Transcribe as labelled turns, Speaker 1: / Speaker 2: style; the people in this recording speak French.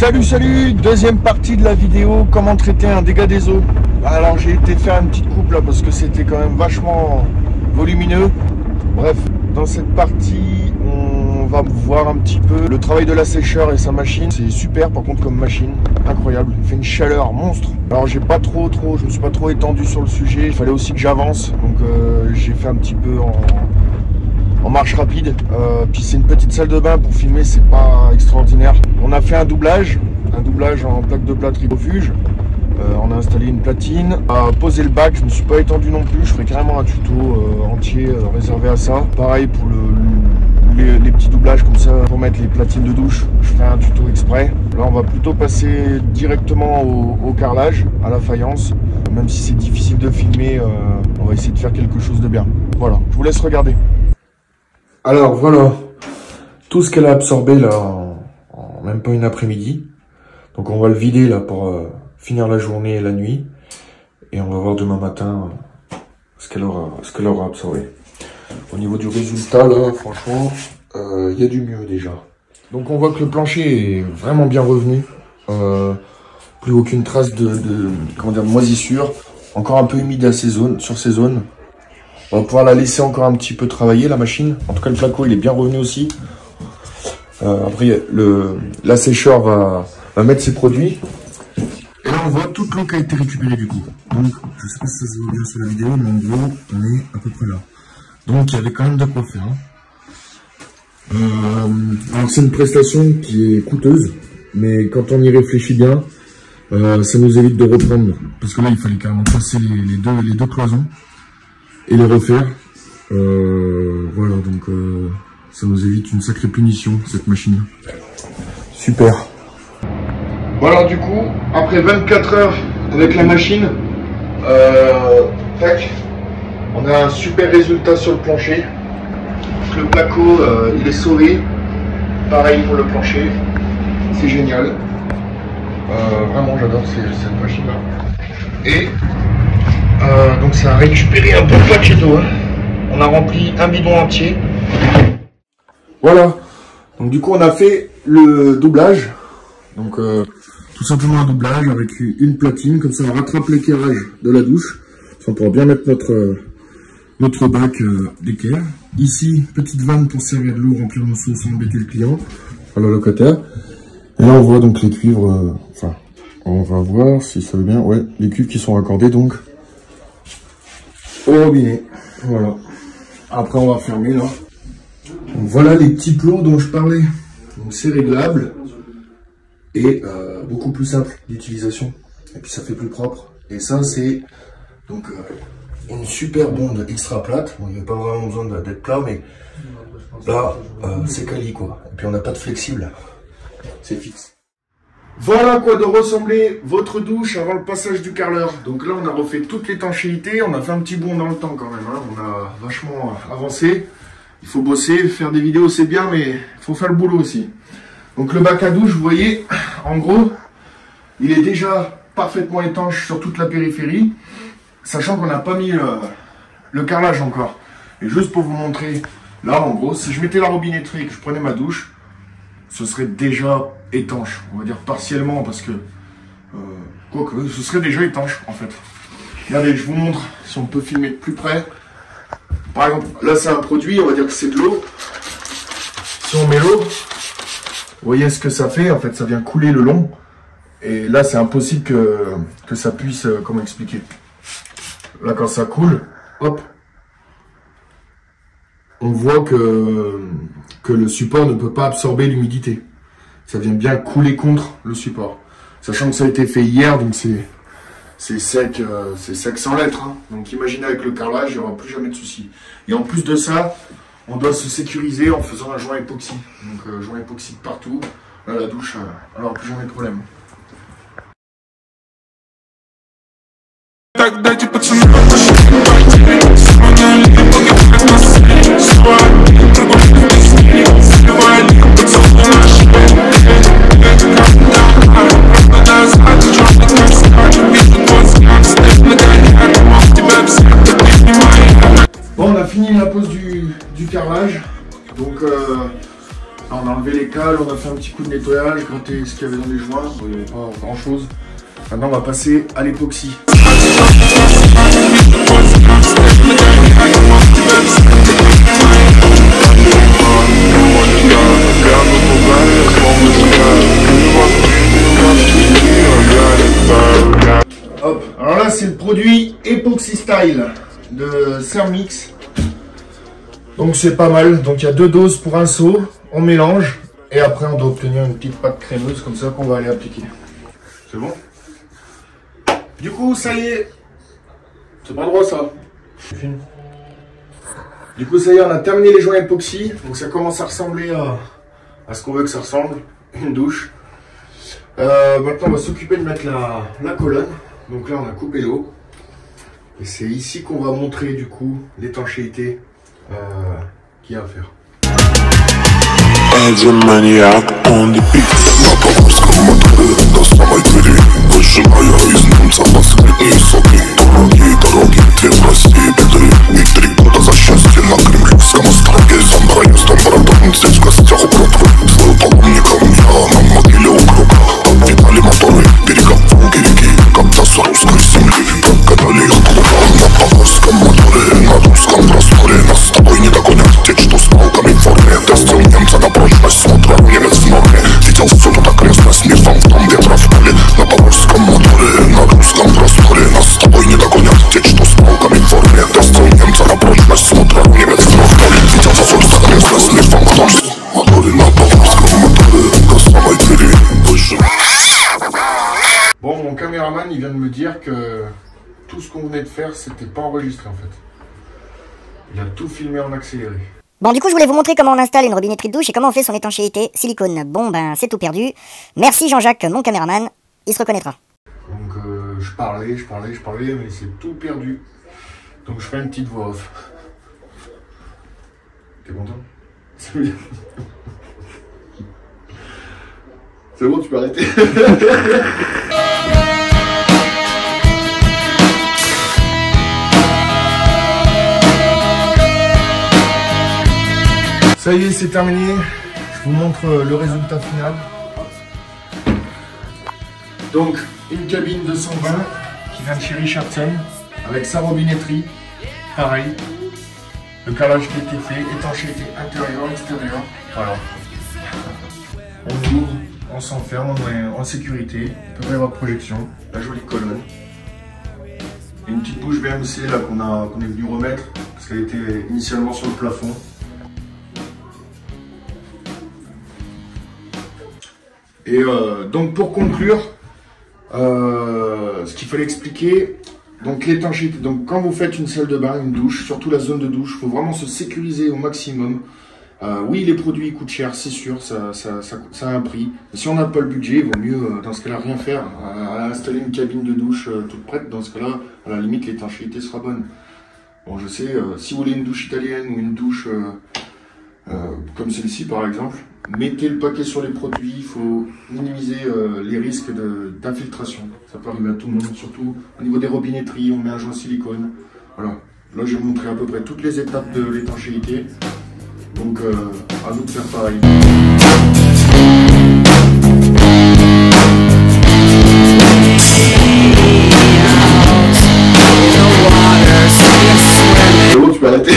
Speaker 1: Salut, deuxième partie de la vidéo, comment traiter un dégât des eaux. Alors j'ai été faire une petite coupe là parce que c'était quand même vachement volumineux. Bref, dans cette partie, on va voir un petit peu le travail de l'assècheur et sa machine. C'est super par contre comme machine, incroyable, il fait une chaleur monstre. Alors je me suis pas trop étendu sur le sujet, il fallait aussi que j'avance, donc j'ai fait un petit peu en marche rapide, puis c'est une petite salle de bain pour filmer, c'est pas extraordinaire. On a fait un doublage en plaque de plâtre refuge. On a installé une platine, posé le bac, je me suis pas étendu non plus, je ferai carrément un tuto entier réservé à ça. Pareil pour les petits doublages comme ça, pour mettre les platines de douche, je ferai un tuto exprès. Là on va plutôt passer directement au carrelage, à la faïence. Même si c'est difficile de filmer, on va essayer de faire quelque chose de bien. Voilà, je vous laisse regarder. Alors voilà, tout ce qu'elle a absorbé là en même pas une après-midi. Donc on va le vider là pour finir la journée et la nuit. Et on va voir demain matin ce qu'elle aura absorbé. Au niveau du résultat là, franchement, il y a du mieux déjà. Donc on voit que le plancher est vraiment bien revenu. Plus aucune trace de moisissure. Encore un peu humide sur ces zones. On va pouvoir la laisser encore un petit peu travailler, la machine. En tout cas, le placo, il est bien revenu aussi. Après, l'assècheur va mettre ses produits. Et là, on voit toute l'eau qui a été récupérée du coup. Donc, je sais pas si ça se voit bien sur la vidéo, mais en gros, on est à peu près là. Donc, il y avait quand même de quoi faire. Alors, c'est une prestation qui est coûteuse. Mais quand on y réfléchit bien, ça nous évite de reprendre. Parce que là, il fallait carrément passer les deux cloisons. Et les refaire. Voilà, donc ça nous évite une sacrée punition, cette machine. Super. Voilà, du coup, après 24 heures avec la machine, tac, on a un super résultat sur le plancher. Le placo, il est sauvé. Pareil pour le plancher. C'est génial. Vraiment, j'adore cette machine-là. Et donc ça a récupéré un bon paquet d'eau. On a rempli un bidon entier. Voilà. Donc du coup on a fait le doublage. Donc tout simplement un doublage avec une platine. Comme ça on rattrape l'éclairage de la douche. On pourra bien mettre notre bac d'équerre. Ici, petite vanne pour servir de l'eau, remplir nos seaux sans embêter le client. Enfin le locataire. Et là on voit donc les cuivres. Enfin, on va voir si ça veut bien. Ouais, les cuivres qui sont raccordés donc au robinet. Voilà. Après on va fermer là. Donc, voilà les petits plots dont je parlais. Donc c'est réglable et beaucoup plus simple d'utilisation. Et puis ça fait plus propre. Et ça c'est donc une super bonde extra plate. Bon, il n'y a pas vraiment besoin d'être plat, mais là c'est quali quoi. Et puis on n'a pas de flexible. C'est fixe. Voilà quoi de ressembler votre douche avant le passage du carreleur. Donc là on a refait toute l'étanchéité, on a fait un petit bond dans le temps quand même, hein. On a vachement avancé. Il faut bosser, faire des vidéos c'est bien, mais il faut faire le boulot aussi. Donc le bac à douche, vous voyez, en gros, il est déjà parfaitement étanche sur toute la périphérie, sachant qu'on n'a pas mis le carrelage encore. Et juste pour vous montrer, là en gros, si je mettais la robinetterie et que je prenais ma douche, ce serait déjà étanche, on va dire partiellement, parce que quoique ce serait déjà étanche en fait. Regardez, je vous montre si on peut filmer de plus près. Par exemple, là c'est un produit, on va dire que c'est de l'eau. Si on met l'eau, vous voyez ce que ça fait, en fait ça vient couler le long. Et là c'est impossible que ça puisse, comment expliquer. Là quand ça coule, hop, on voit que le support ne peut pas absorber l'humidité. Ça vient bien couler contre le support. Sachant que ça a été fait hier, donc c'est sec sans lettres. Hein. Donc imaginez avec le carrelage, il n'y aura plus jamais de soucis. Et en plus de ça, on doit se sécuriser en faisant un joint époxy. Donc joint époxy de partout. Là la douche, elle n'aura plus jamais de problème. Bon, on a fini la pose du carrelage. Donc on a enlevé les cales, on a fait un petit coup de nettoyage, gratté ce qu'il y avait dans les joints, il n'y avait pas grand chose. Maintenant on va passer à l'époxy. Hop, alors là c'est le produit Epoxy Style de Thermix. Donc c'est pas mal, donc il y a 2 doses pour un seau, on mélange et après on doit obtenir une petite pâte crémeuse comme ça qu'on va aller appliquer. C'est bon? Du coup ça y est, c'est pas droit ça. Du coup ça y est, on a terminé les joints époxy, donc ça commence à ressembler à ce qu'on veut que ça ressemble, une douche. Maintenant on va s'occuper de mettre la colonne, donc là on a coupé l'eau. Et c'est ici qu'on va montrer du coup l'étanchéité qu'il y a à faire. Bon, mon caméraman il vient de me dire que tout ce qu'on venait de faire c'était pas enregistré en fait. Il a tout filmé en accéléré.
Speaker 2: Bon, du coup, je voulais vous montrer comment on installe une robinetterie de douche et comment on fait son étanchéité silicone. Bon, ben, c'est tout perdu. Merci Jean-Jacques, mon caméraman. Il se reconnaîtra.
Speaker 1: Donc, je parlais, mais c'est tout perdu. Donc, je fais une petite voix off. T'es content? C'est bien. C'est bon, tu peux arrêter. Ça y est, c'est terminé. Je vous montre le résultat final. Donc, une cabine 220 qui vient de chez Richardson avec sa robinetterie. Pareil. Le carrelage qui a été fait, étanchéité intérieure, extérieure. Voilà. On ouvre, on s'enferme, on est en sécurité. Il peut pas y avoir de projection. La jolie colonne. Et une petite bouche VMC là qu'on est venu remettre parce qu'elle était initialement sur le plafond. Et donc pour conclure, ce qu'il fallait expliquer, donc l'étanchéité, donc quand vous faites une salle de bain, une douche, surtout la zone de douche, il faut vraiment se sécuriser au maximum. Oui, les produits coûtent cher, c'est sûr, ça a un prix. Mais si on n'a pas le budget, il vaut mieux dans ce cas-là rien faire, installer une cabine de douche toute prête. Dans ce cas-là, à la limite, l'étanchéité sera bonne. Bon, je sais, si vous voulez une douche italienne ou une douche comme celle-ci par exemple, mettez le paquet sur les produits, il faut minimiser les risques d'infiltration. Ça peut arriver à tout le monde, surtout au niveau des robinetteries, on met un joint silicone. Voilà, là j'ai montré à peu près toutes les étapes de l'étanchéité, donc à nous de faire pareil. C'est bon, tu peux arrêter.